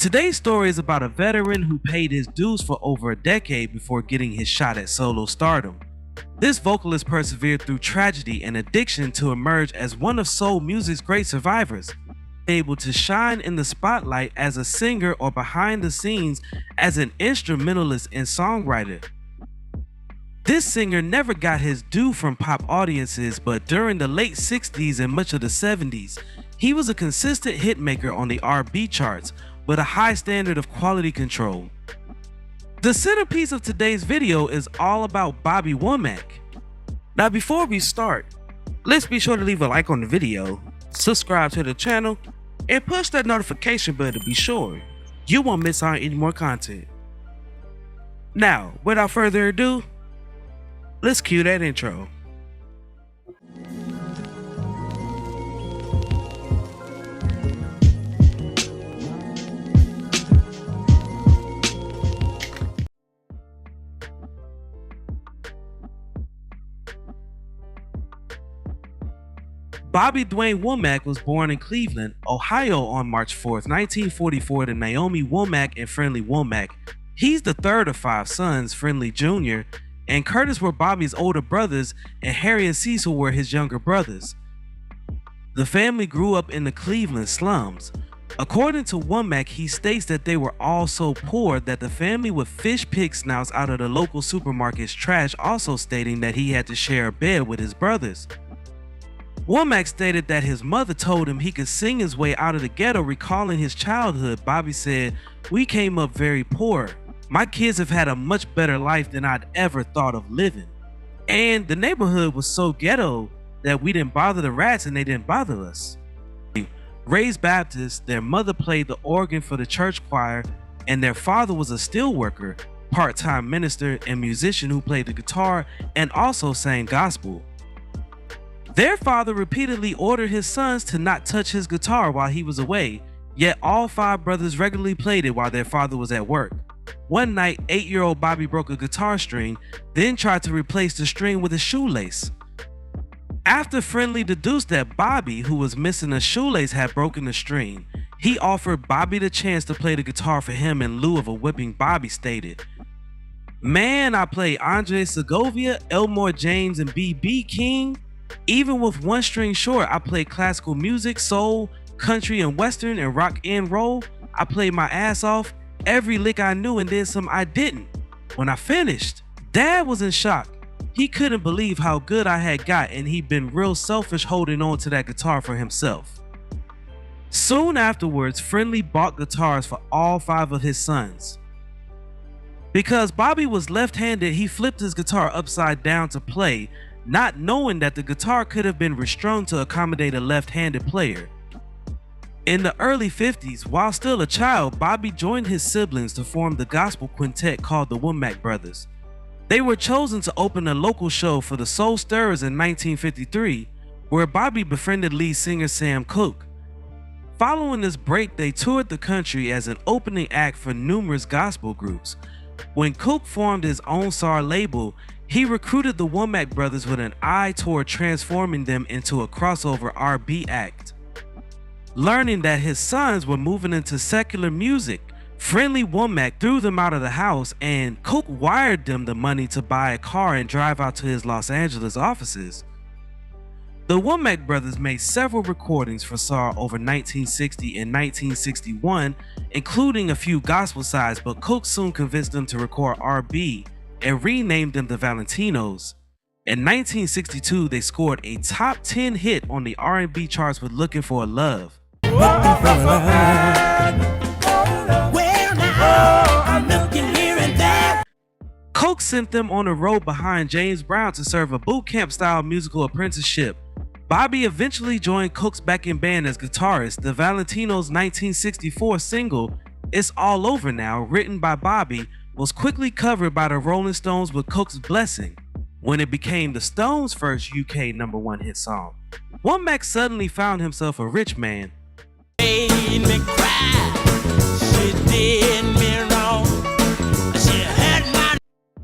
Today's story is about a veteran who paid his dues for over a decade before getting his shot at solo stardom. This vocalist persevered through tragedy and addiction to emerge as one of soul music's great survivors, able to shine in the spotlight as a singer or behind the scenes as an instrumentalist and songwriter. This singer never got his due from pop audiences, but during the late 60s and much of the 70s, he was a consistent hitmaker on the R&B charts with a high standard of quality control. The centerpiece of today's video is all about Bobby Womack. Now before we start, let's be sure to leave a like on the video, subscribe to the channel, and push that notification bell to be sure you won't miss out on any more content. Now, without further ado, let's cue that intro. Bobby Dwayne Womack was born in Cleveland, Ohio on March 4th, 1944 to Naomi Womack and Friendly Womack. He's the third of 5 sons. Friendly Jr. and Curtis were Bobby's older brothers, and Harry and Cecil were his younger brothers. The family grew up in the Cleveland slums. According to Womack, he states that they were all so poor that the family would fish pig snouts out of the local supermarket's trash, also stating that he had to share a bed with his brothers. Womack stated that his mother told him he could sing his way out of the ghetto. Recalling his childhood, Bobby said, "We came up very poor. My kids have had a much better life than I'd ever thought of living. And the neighborhood was so ghetto that we didn't bother the rats and they didn't bother us." Raised Baptist, their mother played the organ for the church choir, and their father was a steelworker, part-time minister, and musician who played the guitar and also sang gospel. Their father repeatedly ordered his sons to not touch his guitar while he was away, yet all 5 brothers regularly played it while their father was at work. One night, 8-year-old Bobby broke a guitar string, then tried to replace the string with a shoelace. After Friendly deduced that Bobby, who was missing a shoelace, had broken the string, he offered Bobby the chance to play the guitar for him in lieu of a whipping. Bobby stated, "Man, I play Andre Segovia, Elmore James, and B.B. King. Even with one string short, I played classical music, soul, country, and western, and rock and roll. I played my ass off, every lick I knew, and then some I didn't. When I finished, Dad was in shock. He couldn't believe how good I had got, and he'd been real selfish holding on to that guitar for himself." Soon afterwards, Friendly bought guitars for all 5 of his sons. Because Bobby was left-handed, he flipped his guitar upside down to play, not knowing that the guitar could have been restrung to accommodate a left-handed player. In the early 50s, while still a child, Bobby joined his siblings to form the gospel quintet called the Womack Brothers. They were chosen to open a local show for the Soul Stirrers in 1953, where Bobby befriended lead singer Sam Cooke. Following this break, they toured the country as an opening act for numerous gospel groups. When Cooke formed his own SAR label, he recruited the Womack Brothers with an eye toward transforming them into a crossover R&B act. Learning that his sons were moving into secular music, Friendly Womack threw them out of the house, and Cooke wired them the money to buy a car and drive out to his Los Angeles offices. The Womack Brothers made several recordings for SAR over 1960 and 1961, including a few gospel sides, but Cooke soon convinced them to record R&B and renamed them the Valentinos. In 1962, they scored a top 10 hit on the R&B charts with Looking for a Love. Cooke sent them on the road behind James Brown to serve a boot camp style musical apprenticeship. Bobby eventually joined Cooke's backing band as guitarist. The Valentinos' 1964 single, It's All Over Now, written by Bobby, was quickly covered by the Rolling Stones with Cooke's blessing, when it became the Stones' first UK #1 hit song. Womack suddenly found himself a rich man.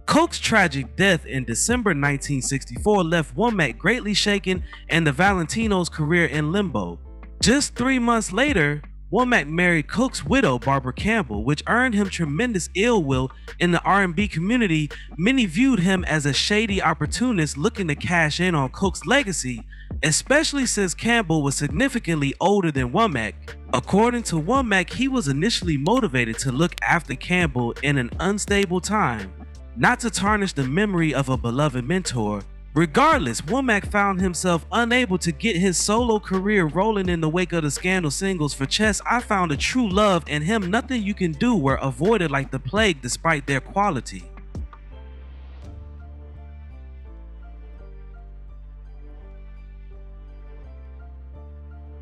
Cooke's tragic death in December 1964 left Womack greatly shaken and the Valentinos' career in limbo. Just 3 months later, Womack married Cook's widow, Barbara Campbell, which earned him tremendous ill will in the R&B community. Many viewed him as a shady opportunist looking to cash in on Cook's legacy, especially since Campbell was significantly older than Womack. According to Womack, he was initially motivated to look after Campbell in an unstable time, not to tarnish the memory of a beloved mentor. Regardless, Womack found himself unable to get his solo career rolling in the wake of the scandal singles For Chess, I Found a True Love, and Him Nothing You Can Do were avoided like the plague despite their quality.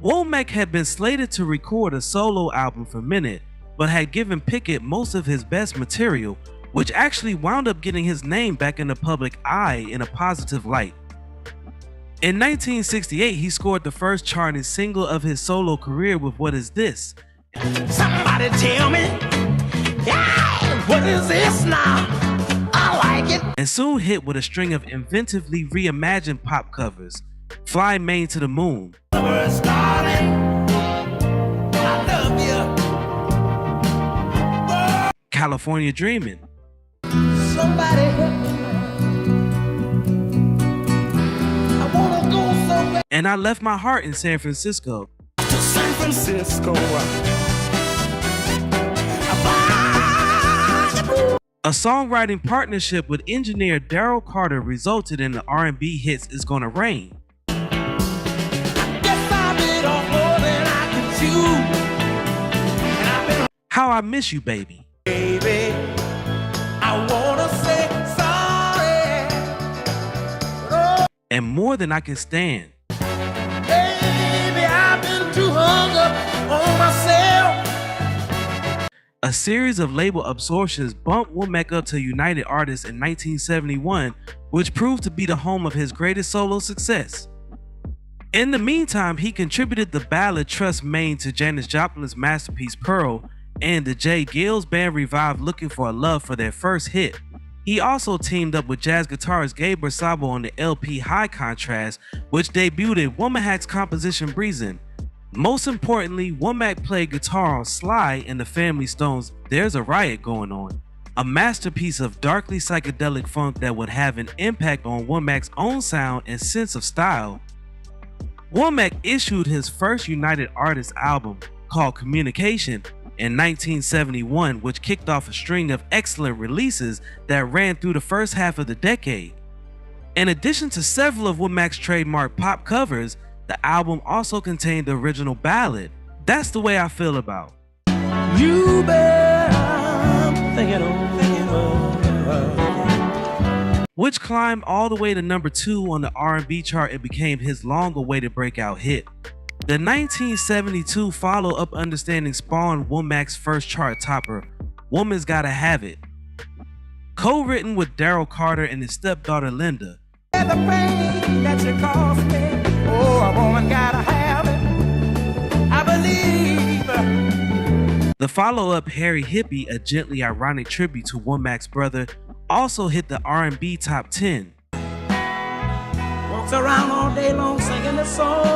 Womack had been slated to record a solo album for Minute, but had given Pickett most of his best material, which actually wound up getting his name back in the public eye in a positive light. In 1968, he scored the first charting single of his solo career with What Is This? Somebody tell me, yeah, what is this now? I like it. And soon hit with a string of inventively reimagined pop covers. Fly Maine to the Moon, California Dreamin', Somebody help me. I wanna go somewhere and I Left My Heart in San Francisco. to San Francisco. A songwriting partnership with engineer Daryl Carter resulted in the R&B hits It's Gonna Rain, Guess I bit off more than I can chew. And I've been, How I Miss You Baby, baby, I wanna say sorry. and More Than I Can Stand. Baby, I've been too hung up on myself. A series of label absorptions bumped Womack up to United Artists in 1971, which proved to be the home of his greatest solo success. In the meantime, he contributed the ballad Trust Maine to Janis Joplin's masterpiece Pearl, and the Jay Gills Band revived Looking for a Love for their first hit. He also teamed up with jazz guitarist Gabe Sabo on the LP High Contrast, which debuted Womack's composition Breezin'. Most importantly, Womack played guitar on Sly and the Family Stone's There's a Riot Going On, a masterpiece of darkly psychedelic funk that would have an impact on Womack's own sound and sense of style. Womack issued his first United Artists album, called Communication, in 1971, which kicked off a string of excellent releases that ran through the first half of the decade. In addition to several of Womack's trademark pop covers, the album also contained the original ballad, That's the Way I Feel About, You bet I'm thinking which climbed all the way to number 2 on the R&B chart and became his long-awaited breakout hit. The 1972 follow-up Understanding spawned Womack's first chart topper, Woman's Gotta Have It. Co-written with Daryl Carter and his stepdaughter Linda, the pain that you caused me. Oh, a woman gotta have it. I believe. the follow-up Harry Hippie, a gently ironic tribute to Womack's brother, also hit the R&B top 10. Walks around all day long singing this song.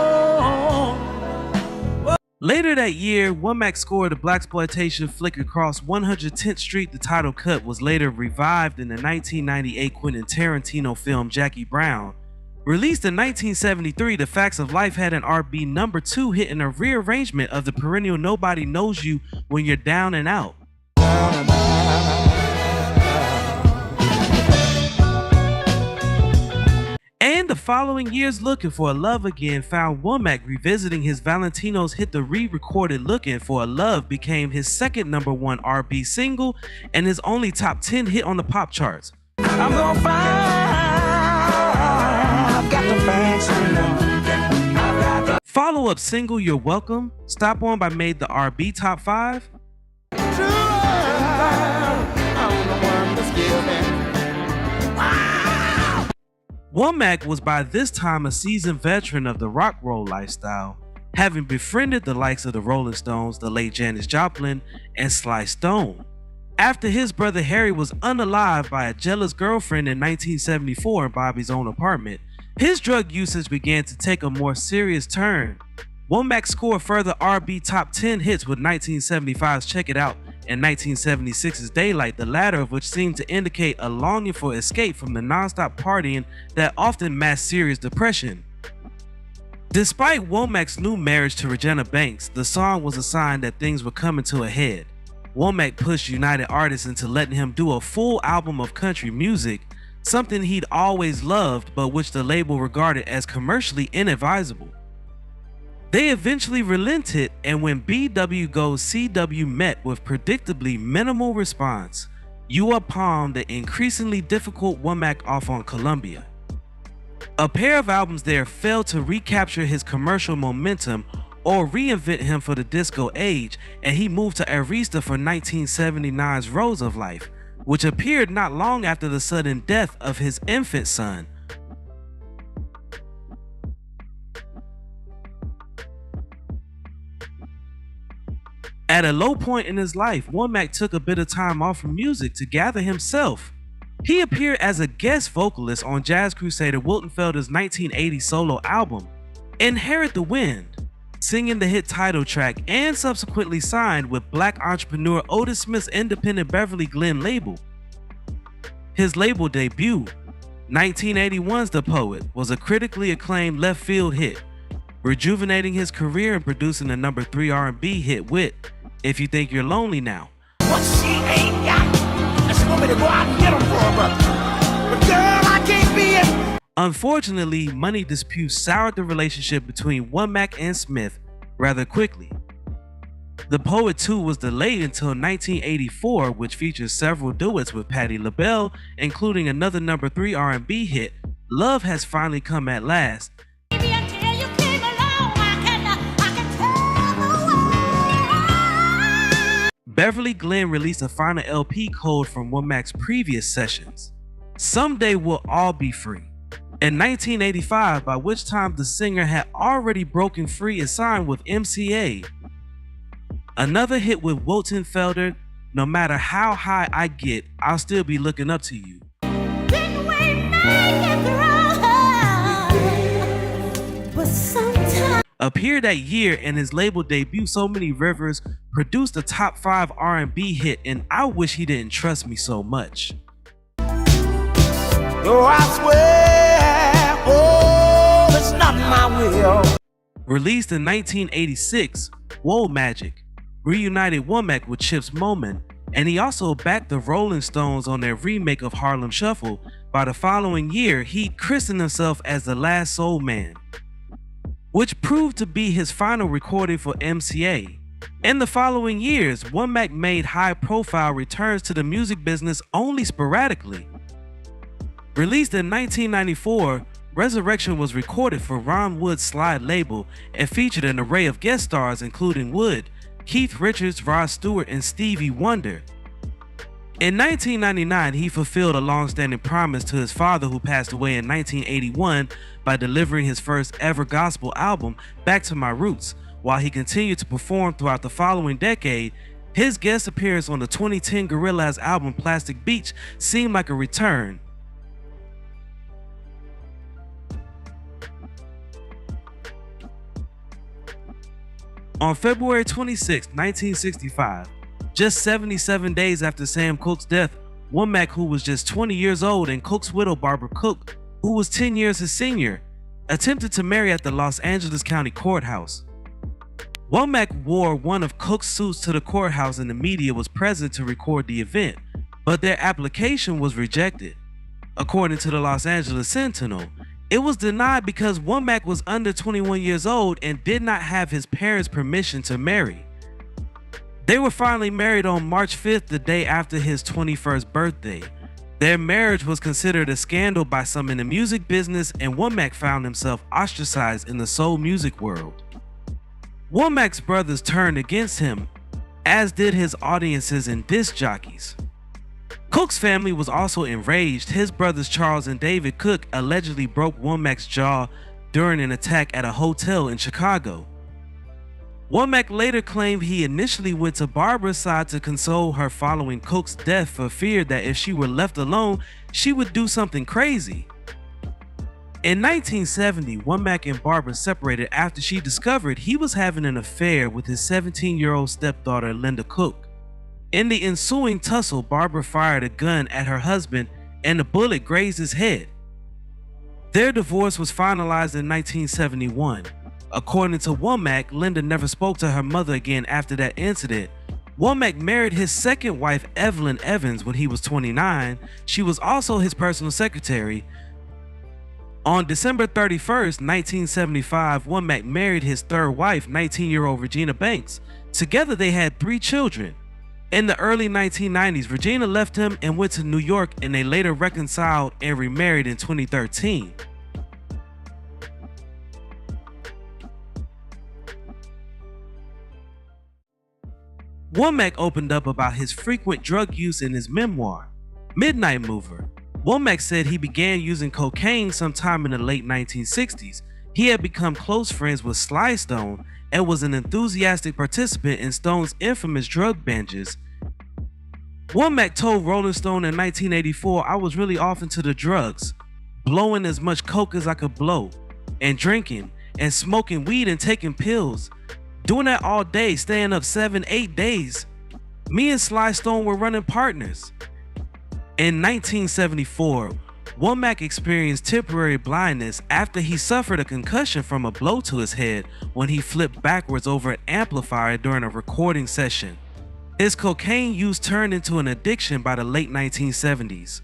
Later that year, Womack scored a blaxploitation flick Across 110th Street. The title cut was later revived in the 1998 Quentin Tarantino film Jackie Brown. Released in 1973, The Facts of Life had an R&B number 2 hit in a rearrangement of the perennial Nobody Knows You When You're Down and Out. And the following year's Looking for a Love Again found Womack revisiting his Valentinos hit. The re-recorded Looking for a Love became his second number 1 R&B single and his only top 10 hit on the pop charts. I'm gonna find. I've got to find someone. Follow-up single You're Welcome, Stop On by made the R&B top 5. True love. I'm the one that's giving. Womack was by this time a seasoned veteran of the rock roll lifestyle, having befriended the likes of the Rolling Stones, the late Janis Joplin, and Sly Stone. After his brother Harry was unalived by a jealous girlfriend in 1974 in Bobby's own apartment, his drug usage began to take a more serious turn. Womack scored further R&B top 10 hits with 1975's Check It Out and 1976's Daylight, the latter of which seemed to indicate a longing for escape from the non-stop partying that often masked serious depression. Despite Womack's new marriage to Regina Banks, the song was a sign that things were coming to a head. Womack pushed United Artists into letting him do a full album of country music, something he'd always loved but which the label regarded as commercially inadvisable. They eventually relented, and when BW Goes CW met with predictably minimal response, UA palmed the increasingly difficult Womack off on Columbia. A pair of albums there failed to recapture his commercial momentum or reinvent him for the disco age, and he moved to Arista for 1979's Rose of Life, which appeared not long after the sudden death of his infant son. At a low point in his life, Womack took a bit of time off from music to gather himself. He appeared as a guest vocalist on jazz crusader Wilton Felder's 1980 solo album, Inherit the Wind, singing the hit title track, and subsequently signed with black entrepreneur Otis Smith's independent Beverly Glenn label. His label debut, 1981's The Poet, was a critically acclaimed left field hit, rejuvenating his career and producing the number 3 R&B hit with If You Think You're Lonely Now. What she ain't got, and she want me to go out and get them for her, but girl, I can't be it. Unfortunately, money disputes soured the relationship between Womack and Smith rather quickly. The Poet 2 was delayed until 1984, which features several duets with Patti LaBelle, including another number 3 R&B hit, Love Has Finally Come at Last. Beverly Glenn released a final LP code from Womack's previous sessions, Someday We'll All Be Free, in 1985, by which time the singer had already broken free and signed with MCA. Another hit with Wilton Felder, No Matter How High I Get, I'll Still Be Looking Up to You. Appeared that year, and his label debut, So Many Rivers, produced a top 5 R&B hit, and I Wish He Didn't Trust Me So Much. Oh, I swear, oh, it's not my will. Released in 1986, Whoa Magic reunited Womack with Chips Moman, and he also backed the Rolling Stones on their remake of Harlem Shuffle. By the following year, he christened himself as The Last Soul Man, which proved to be his final recording for MCA. In the following years, Womack made high-profile returns to the music business only sporadically. Released in 1994, Resurrection was recorded for Ron Wood's Slide label and featured an array of guest stars including Wood, Keith Richards, Rod Stewart, and Stevie Wonder. In 1999, he fulfilled a long-standing promise to his father, who passed away in 1981, by delivering his first ever gospel album, Back to My Roots. While he continued to perform throughout the following decade, his guest appearance on the 2010 Gorillaz album Plastic Beach seemed like a return. On February 26, 1965, just 77 days after Sam Cooke's death, Womack, who was just 20 years old, and Cooke's widow Barbara Cooke, who was 10 years his senior, attempted to marry at the Los Angeles County Courthouse. Womack wore one of Cooke's suits to the courthouse, and the media was present to record the event, but their application was rejected. According to the Los Angeles Sentinel, it was denied because Womack was under 21 years old and did not have his parents' permission to marry. They were finally married on March 5th, the day after his 21st birthday. Their marriage was considered a scandal by some in the music business, and Womack found himself ostracized in the soul music world. Womack's brothers turned against him, as did his audiences and disc jockeys. Cooke's family was also enraged. His brothers Charles and David Cooke allegedly broke Womack's jaw during an attack at a hotel in Chicago. Womack later claimed he initially went to Barbara's side to console her following Cooke's death, for fear that if she were left alone, she would do something crazy. In 1970, Womack and Barbara separated after she discovered he was having an affair with his 17-year-old stepdaughter Linda Cook. In the ensuing tussle, Barbara fired a gun at her husband and the bullet grazed his head. Their divorce was finalized in 1971. According to Womack, Linda never spoke to her mother again after that incident. Womack married his second wife, Evelyn Evans, when he was 29. She was also his personal secretary. On December 31st, 1975, Womack married his third wife, 19-year-old Regina Banks. Together they had 3 children. In the early 1990s, Regina left him and went to New York, and they later reconciled and remarried in 2013. Womack opened up about his frequent drug use in his memoir, Midnight Mover. Womack said he began using cocaine sometime in the late 1960s. He had become close friends with Sly Stone and was an enthusiastic participant in Stone's infamous drug binges. Womack told Rolling Stone in 1984, "I was really off into the drugs, blowing as much coke as I could blow, and drinking, and smoking weed and taking pills. Doing that all day, staying up 7-8 days. Me and Sly Stone were running partners." In 1974, Womack experienced temporary blindness after he suffered a concussion from a blow to his head when he flipped backwards over an amplifier during a recording session. His cocaine use turned into an addiction by the late 1970s.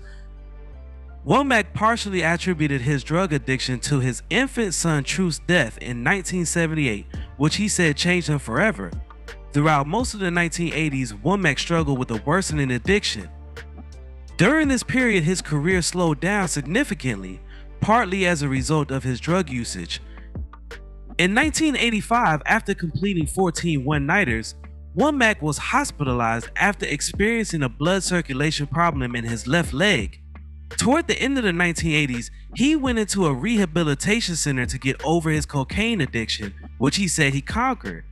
Womack partially attributed his drug addiction to his infant son Truth's death in 1978, which he said changed him forever. Throughout most of the 1980s, Womack struggled with a worsening addiction. During this period, his career slowed down significantly, partly as a result of his drug usage. In 1985, after completing 14 one-nighters, Womack was hospitalized after experiencing a blood circulation problem in his left leg. Toward the end of the 1980s, he went into a rehabilitation center to get over his cocaine addiction, which he said he conquered.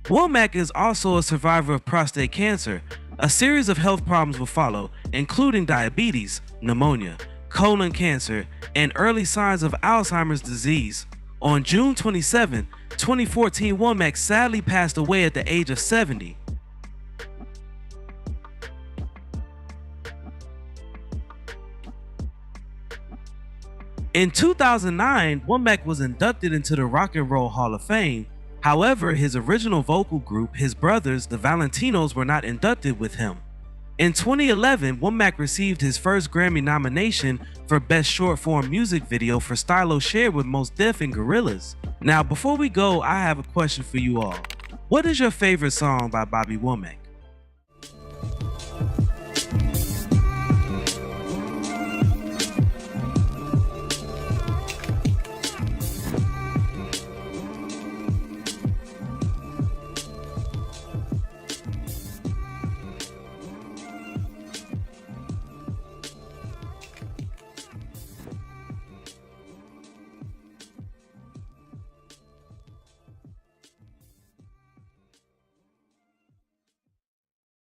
Womack is also a survivor of prostate cancer. A series of health problems will follow, including diabetes, pneumonia, colon cancer, and early signs of Alzheimer's disease. On June 27, 2014, Womack sadly passed away at the age of 70. In 2009, Womack was inducted into the Rock and Roll Hall of Fame. However, his original vocal group, his brothers, the Valentinos, were not inducted with him. In 2011, Womack received his first Grammy nomination for Best Short Form Music Video for Stylo shared with Mos Def and Gorillaz. Now, before we go, I have a question for you all. What is your favorite song by Bobby Womack?